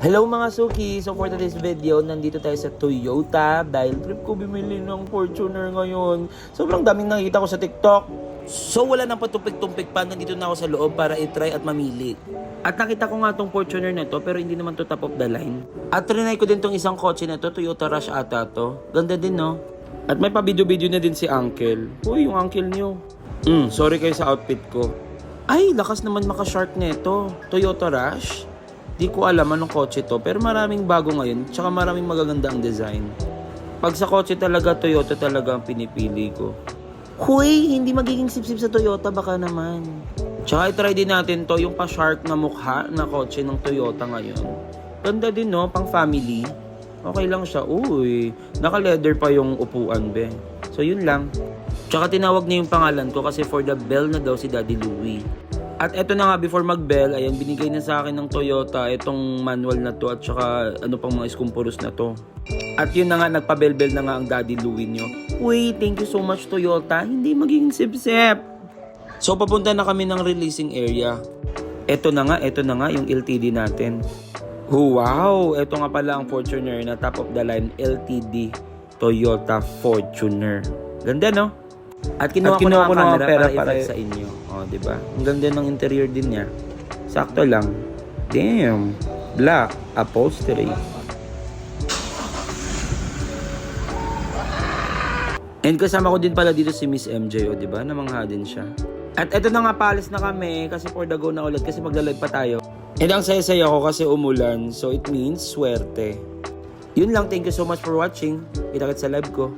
Hello mga suki! So for today's video, nandito tayo sa Toyota dahil trip ko bumili ng Fortuner ngayon. Sobrang daming nakikita ko sa TikTok. So wala nang patumpik-tumpik pa, nandito na ako sa loob para i-try at mamili. At nakita ko nga tong Fortuner na to pero hindi naman to top of the line. At trinay ko din tong isang kotse na to, Toyota Rush ata to. Ganda din no? At may pa-video-video na din si Uncle. Uy, yung uncle nyo. Sorry kayo sa outfit ko. Ay, lakas naman maka-shark nito. Toyota Rush? Di ko alam anong kotse to, pero maraming bago ngayon, tsaka maraming magaganda ang design. Pag sa kotse talaga, Toyota talaga ang pinipili ko. Huy, hindi magiging sip-sip sa Toyota, baka naman. Tsaka i-try din natin to, yung pa-shark na mukha na kotse ng Toyota ngayon. Ganda din no, pang family. Okay lang siya. Uy, naka-leather pa yung upuan, be. So yun lang. Tsaka tinawag niya yung pangalan ko kasi for the bell na daw si Daddy Louie. At eto na nga, before mag-bell, ayan, binigay na sa akin ng Toyota itong manual na to at saka ano pang mga iskumpuros na to. At yun na nga, nagpa-bell-bell na nga ang Daddy Louie nyo. Uy, thank you so much Toyota, hindi magiging sip-sip. So papunta na kami ng releasing area. Eto na nga yung LTD natin. Wow, eto nga pala ang Fortuner na top of the line LTD Toyota Fortuner. Ganda no? At kinuha ko ng pera para sa inyo. O, di ba? Ang ganda ng interior din niya. Sakto lang. Damn. Black upholstery. And kasama ko din pala dito si Miss MJ, o di ba? Namangha din siya. At eto na nga, paalis na kami kasi for the go na ulit kasi magla-live pa tayo. And ang saya-saya ko kasi umulan, so it means swerte. Yun lang, thank you so much for watching. Kita-kits sa live ko.